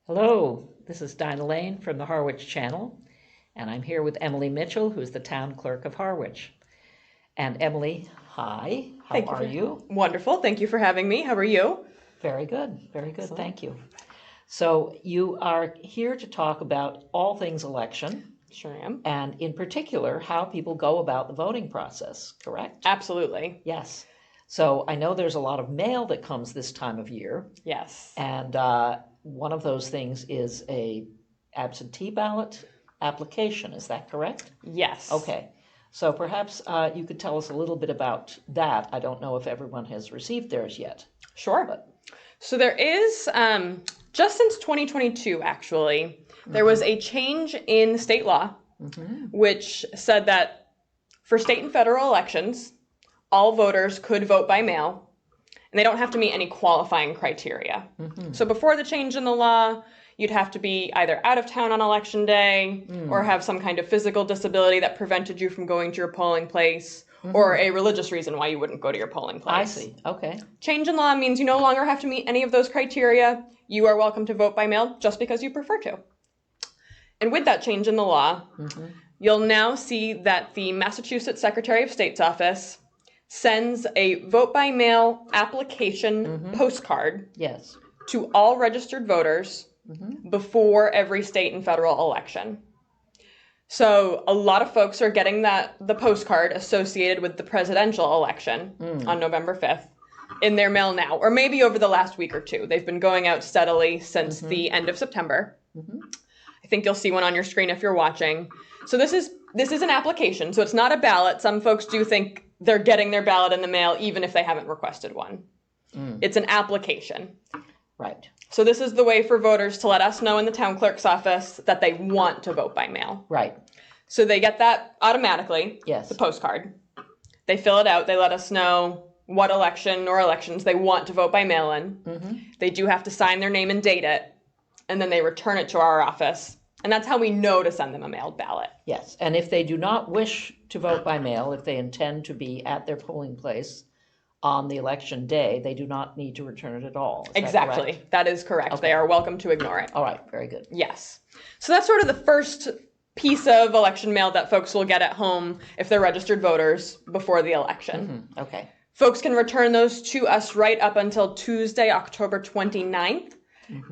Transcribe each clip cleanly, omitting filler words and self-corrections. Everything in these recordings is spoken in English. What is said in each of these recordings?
Hello, this is Dinah Lane from the Harwich Channel, and I'm here with Emily Mitchell, who's the town clerk of Harwich. And Emily, hi, how are you? Wonderful. Thank you for having me. How are you? Very good, thank you. So you are here to talk about all things election. Sure am. And in particular, how people go about the voting process, correct? Absolutely. Yes. So I know there's a lot of mail that comes this time of year. Yes. And one of those things is a absentee ballot application, is that correct? Yes. Okay, so perhaps you could tell us a little bit about that. I don't know if everyone has received theirs yet. Sure. But So there is, just since 2022, actually, there was a change in state law, which said that for state and federal elections, all voters could vote by mail, and they don't have to meet any qualifying criteria. So before the change in the law, you'd have to be either out of town on election day or have some kind of physical disability that prevented you from going to your polling place or a religious reason why you wouldn't go to your polling place. I see, okay. Change in law means you no longer have to meet any of those criteria. You are welcome to vote by mail just because you prefer to. And with that change in the law, you'll now see that the Massachusetts Secretary of State's office sends a vote by mail application postcard Yes. to all registered voters before every state and federal election. So a lot of folks are getting the postcard associated with the presidential election on November 5th in their mail now, or maybe over the last week or two. They've been going out steadily since the end of September. I think you'll see one on your screen if you're watching. So this is an application, so it's not a ballot. Some folks do think they're getting their ballot in the mail even if they haven't requested one. It's an application. Right. So this is the way for voters to let us know in the town clerk's office that they want to vote by mail. Right. So they get that automatically, Yes. the postcard. They fill it out. They let us know what election or elections they want to vote by mail in. They do have to sign their name and date it, and then they return it to our office. And that's how we know to send them a mailed ballot. Yes, and if they do not wish to vote by mail, if they intend to be at their polling place on the election day, they do not need to return it at all. Is Exactly. that correct? That is correct. Okay. They are welcome to ignore it. All right, very good. Yes. So that's sort of the first piece of election mail that folks will get at home if they're registered voters before the election. Okay. Folks can return those to us right up until Tuesday, October 29th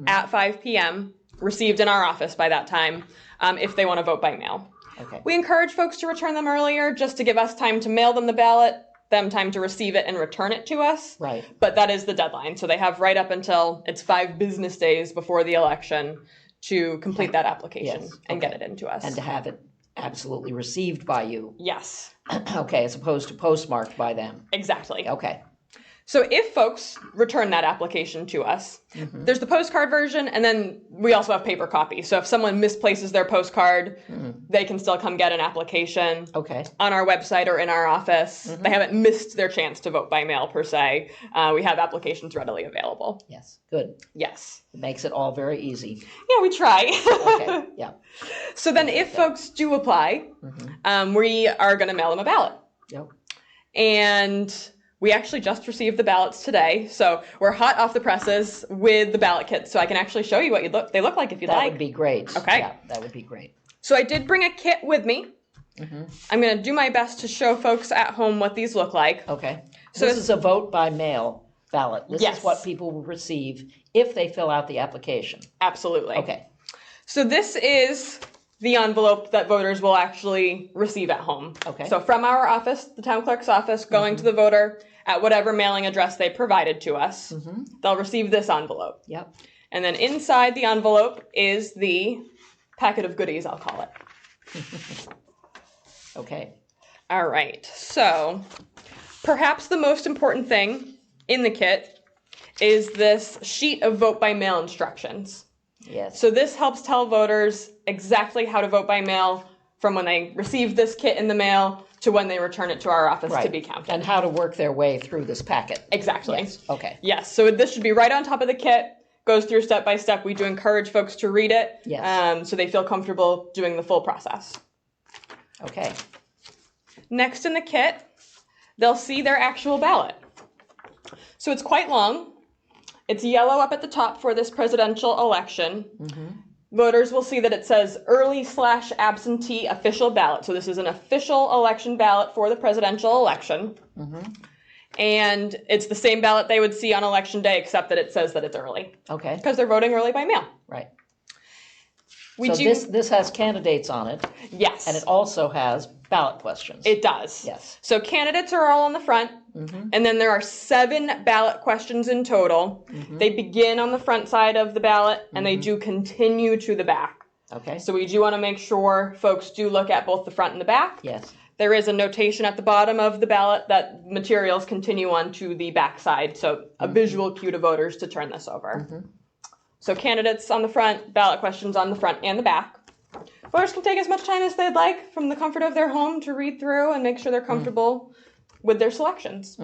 at 5 p.m., received in our office by that time, if they want to vote by mail. Okay. We encourage folks to return them earlier just to give us time to mail them the ballot, them time to receive it and return it to us. Right. But that is the deadline. So they have right up until it's 5 business days before the election to complete that application Yes. and Okay. get it into us. And to have it absolutely received by you. Yes, Okay, as opposed to postmarked by them. exactly. Okay. So if folks return that application to us, there's the postcard version, and then we also have paper copies. So if someone misplaces their postcard, they can still come get an application Okay. on our website or in our office. They haven't missed their chance to vote by mail, per se. We have applications readily available. Yes, good. Yes. It makes it all very easy. Yeah, we try. Okay, yeah. So then if folks do apply, we are going to mail them a ballot. Yep. And we actually just received the ballots today, so we're hot off the presses with the ballot kits, so I can actually show you what they look like if you'd That like. would be great. Okay. Yeah, that would be great. So I did bring a kit with me. I'm going to do my best to show folks at home what these look like. Okay. So This is a vote by mail ballot. This Yes. is what people will receive if they fill out the application. Absolutely. Okay. So this is the envelope that voters will actually receive at home. Okay. So from our office, the town clerk's office, going to the voter at whatever mailing address they provided to us, they'll receive this envelope. Yep. And then inside the envelope is the packet of goodies, I'll call it. Okay. All right. So perhaps the most important thing in the kit is this sheet of vote by mail instructions. Yes. So this helps tell voters exactly how to vote by mail from when they receive this kit in the mail to when they return it to our office to be counted. And how to work their way through this packet. Exactly. Yes. Okay. Yes. So this should be right on top of the kit. Goes through step by step. We do encourage folks to read it. Yes. So they feel comfortable doing the full process. Okay. Next in the kit, they'll see their actual ballot. So it's quite long. It's yellow up at the top for this presidential election. Voters will see that it says early/absentee official ballot. So this is an official election ballot for the presidential election. And it's the same ballot they would see on election day, except that it says that it's early. Okay. Because they're voting early by mail. Right. We So do, this has candidates on it, yes. and it also has ballot questions. It does. Yes. So candidates are all on the front, and then there are 7 ballot questions in total. They begin on the front side of the ballot, and they do continue to the back. Okay. So we do want to make sure folks do look at both the front and the back. Yes. There is a notation at the bottom of the ballot that materials continue on to the back side, so a visual cue to voters to turn this over. So candidates on the front, ballot questions on the front and the back. Voters can take as much time as they'd like from the comfort of their home to read through and make sure they're comfortable with their selections.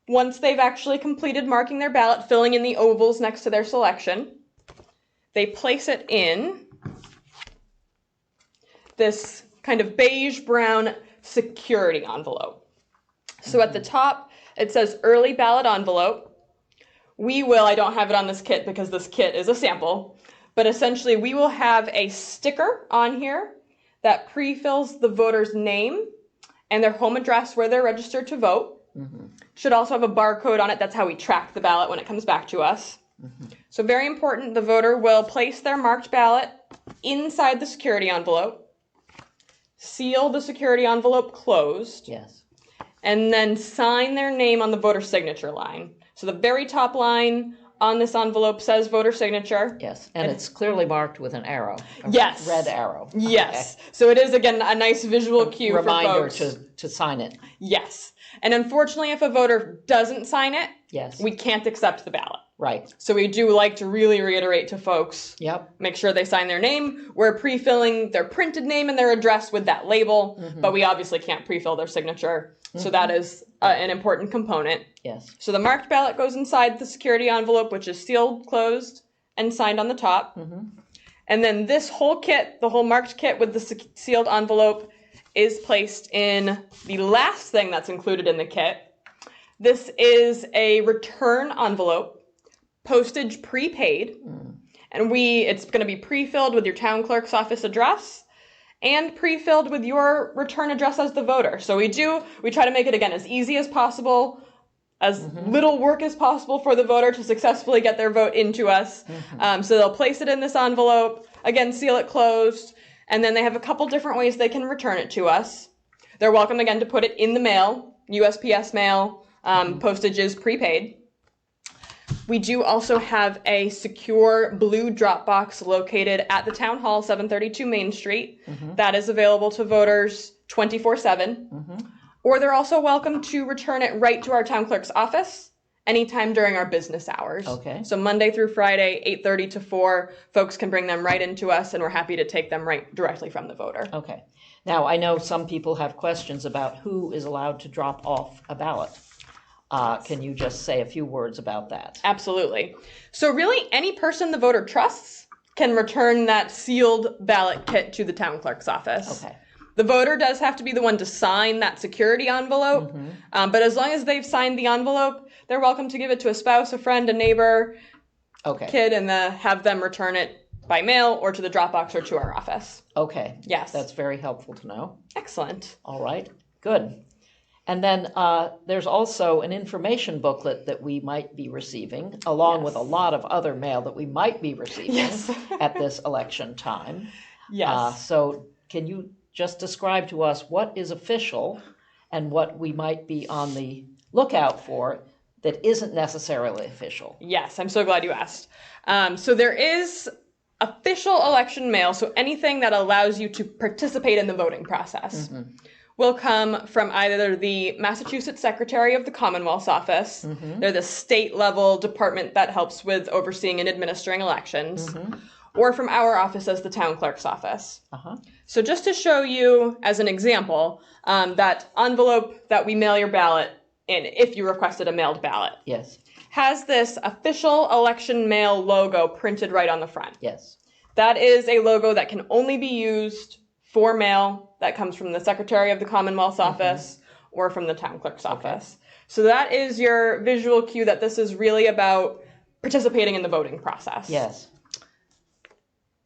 Once they've actually completed marking their ballot, filling in the ovals next to their selection, they place it in this kind of beige-brown security envelope. So at the top, it says early ballot envelope. I don't have it on this kit because this kit is a sample, but essentially we will have a sticker on here that pre-fills the voter's name and their home address where they're registered to vote. Should also have a barcode on it. That's how we track the ballot when it comes back to us. So very important, the voter will place their marked ballot inside the security envelope, seal the security envelope closed, Yes. and then sign their name on the voter signature line. So the very top line on this envelope says voter signature. Yes. And it's clearly marked with an arrow. A Yes. red arrow. Yes. So it is, again, a nice visual cue Reminder for folks. to sign it. Yes. And unfortunately, if a voter doesn't sign it, Yes. we can't accept the ballot. Right. So we do like to really reiterate to folks, Yep. make sure they sign their name. We're pre-filling their printed name and their address with that label, but we obviously can't pre-fill their signature. So that is an important component. Yes. So the marked ballot goes inside the security envelope, which is sealed, closed, and signed on the top. And then this whole kit, the whole marked kit with the sealed envelope, is placed in the last thing that's included in the kit. This is a return envelope, postage prepaid, and it's going to be pre-filled with your town clerk's office address and pre-filled with your return address as the voter. So we try to make it, again, as easy as possible, as little work as possible for the voter to successfully get their vote into us. So they'll place it in this envelope, again, seal it closed, and then they have a couple different ways they can return it to us. They're welcome, again, to put it in the mail, USPS mail, postage is prepaid. We do also have a secure blue drop box located at the Town Hall, 732 Main Street. That is available to voters 24/7. Or they're also welcome to return it right to our town clerk's office anytime during our business hours. Okay. So Monday through Friday, 8:30 to 4, folks can bring them right into us, and we're happy to take them right directly from the voter. Okay. Now, I know some people have questions about who is allowed to drop off a ballot. Can you just say a few words about that? Absolutely. So really, any person the voter trusts can return that sealed ballot kit to the town clerk's office. Okay. The voter does have to be the one to sign that security envelope, but as long as they've signed the envelope, they're welcome to give it to a spouse, a friend, a neighbor, Okay. kid, and have them return it by mail or to the drop box or to our office. Okay. Yes. That's very helpful to know. Excellent. All right. Good. And then there's also an information booklet that we might be receiving, along with a lot of other mail that we might be receiving at this election time. Yes. So can you just describe to us what is official and what we might be on the lookout for that isn't necessarily official? Yes, I'm so glad you asked. So there is official election mail, so anything that allows you to participate in the voting process. Will come from either the Massachusetts Secretary of the Commonwealth's office, they're the state level department that helps with overseeing and administering elections, or from our office as the town clerk's office. So just to show you as an example, that envelope that we mail your ballot in, if you requested a mailed ballot, Yes. has this official election mail logo printed right on the front. Yes. That is a logo that can only be used for mail that comes from the Secretary of the Commonwealth's office or from the town clerk's office. So that is your visual cue that this is really about participating in the voting process. Yes.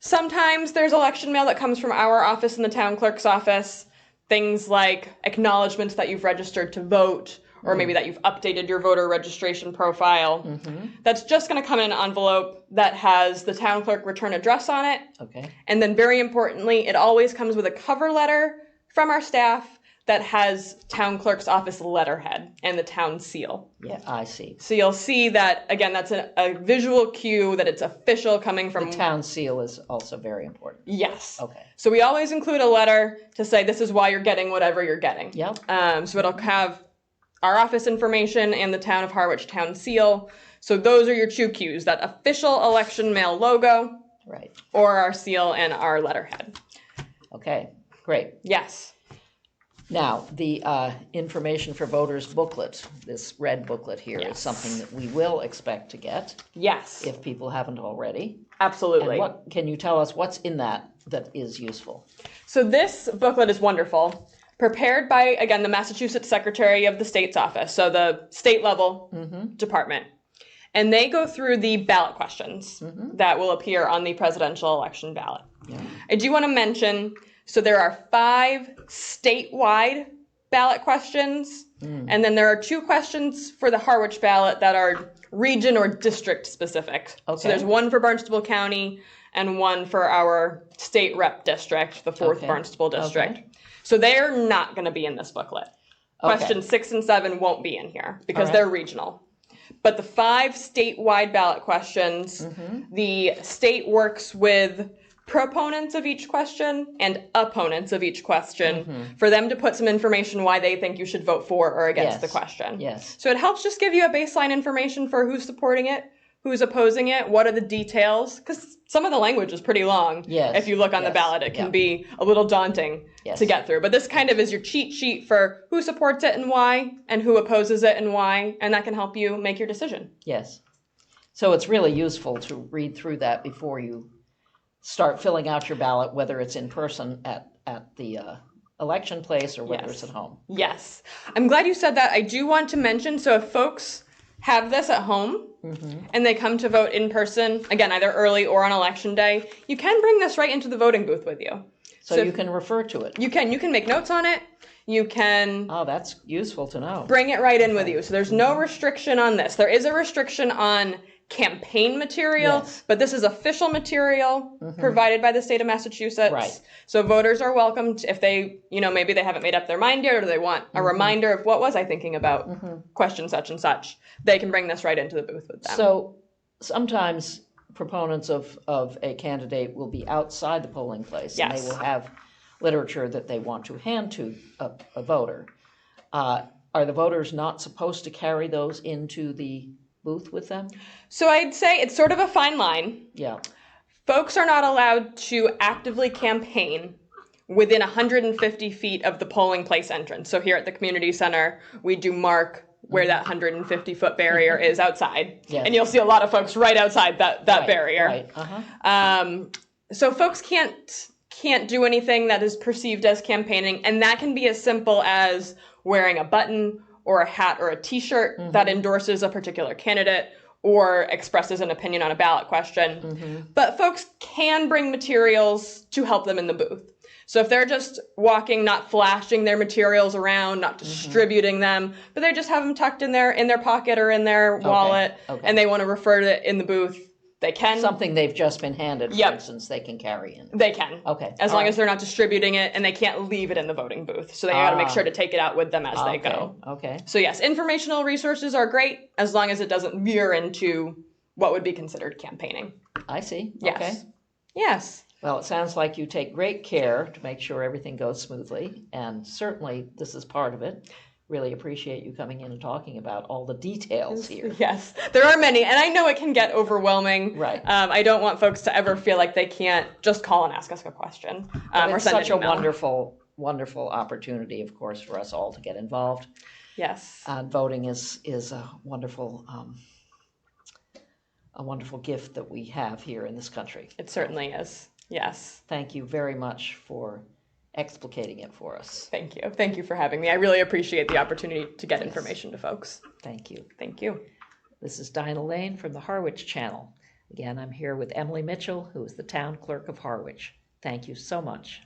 Sometimes there's election mail that comes from our office and the town clerk's office. Things like acknowledgments that you've registered to vote, or maybe that you've updated your voter registration profile. That's just going to come in an envelope that has the town clerk return address on it. Okay. And then very importantly, it always comes with a cover letter from our staff that has town clerk's office letterhead and the town seal. Yeah, I see. So you'll see that, again, that's a visual cue that it's official coming from... The town seal is also very important. Yes. Okay. So we always include a letter to say this is why you're getting whatever you're getting. Yep. So it'll have our office information and the town of Harwich town seal. So those are your two cues, that official election mail logo, Right. or our seal and our letterhead. Okay, great. Yes. Now, the information for voters booklet, this red booklet here, is something that we will expect to get Yes. if people haven't already. Absolutely. And what can you tell us what's in that is useful? So this booklet is wonderful. Prepared by, again, the Massachusetts Secretary of the State's office, so the state level department. And they go through the ballot questions that will appear on the presidential election ballot. Yeah. I do want to mention, so there are 5 statewide ballot questions, and then there are 2 questions for the Harwich ballot that are region or district specific. Okay. So there's one for Barnstable County and one for our state rep district, the 4th Okay. Barnstable district. Okay. So they're not going to be in this booklet. Okay. Questions 6 and 7 won't be in here because All right. they're regional. But the 5 statewide ballot questions, the state works with proponents of each question and opponents of each question for them to put some information why they think you should vote for or against the question. Yes. So it helps just give you a baseline information for who's supporting it, who's opposing it, what are the details, because some of the language is pretty long. Yes. If you look on the Yes. ballot, it can Yeah. be a little daunting Yes. to get through. But this kind of is your cheat sheet for who supports it and why, and who opposes it and why, and that can help you make your decision. Yes. So it's really useful to read through that before you start filling out your ballot, whether it's in person at the election place or whether it's at home. Yes. I'm glad you said that. I do want to mention, so if folks have this at home and they come to vote in person, again, either early or on election day, you can bring this right into the voting booth with you. So you can refer to it. You can make notes on it. You can Oh, that's useful to know. bring it right in with you. So there's no restriction on this. There is a restriction on campaign material, Yes. but this is official material provided by the state of Massachusetts. Right. So voters are welcome to, if they, maybe they haven't made up their mind yet or they want a reminder of what was I thinking about question such and such, they can bring this right into the booth with them. So sometimes proponents of a candidate will be outside the polling place. And Yes. they will have literature that they want to hand to a voter. Are the voters not supposed to carry those into the booth with them? So I'd say it's sort of a fine line. Yeah. Folks are not allowed to actively campaign within 150 feet of the polling place entrance. So here at the community center, we do mark where that 150-foot barrier is outside. Yes. And you'll see a lot of folks right outside that Right, barrier. Right. Uh-huh. So folks can't do anything that is perceived as campaigning, and that can be as simple as wearing a button or a hat or a t-shirt that endorses a particular candidate or expresses an opinion on a ballot question. But folks can bring materials to help them in the booth. So if they're just walking, not flashing their materials around, not distributing them, but they just have them tucked in their pocket or in their wallet, Okay. and they want to refer to it in the booth, they can. Something they've just been handed, for Yep. instance, they can carry in. They can. Okay. As All long right. as they're not distributing it, and they can't leave it in the voting booth. So they got to make sure to take it out with them as they go. Okay. So yes, informational resources are great as long as it doesn't veer into what would be considered campaigning. I see. Yes. Okay. Yes. Well, it sounds like you take great care to make sure everything goes smoothly, and certainly this is part of it. Really appreciate you coming in and talking about all the details here. Yes. There are many, and I know it can get overwhelming. Right. I don't want folks to ever feel like they can't just call and ask us a question or It's send such an a email. wonderful opportunity, of course, for us all to get involved. Yes. And voting is a wonderful gift that we have here in this country. It certainly is. Yes. Thank you very much for explicating it for us. Thank you. Thank you for having me. I really appreciate the opportunity to get information to folks. Thank you. Thank you. This is Dinah Lane from the Harwich Channel. Again, I'm here with Emily Mitchell, who is the town clerk of Harwich. Thank you so much.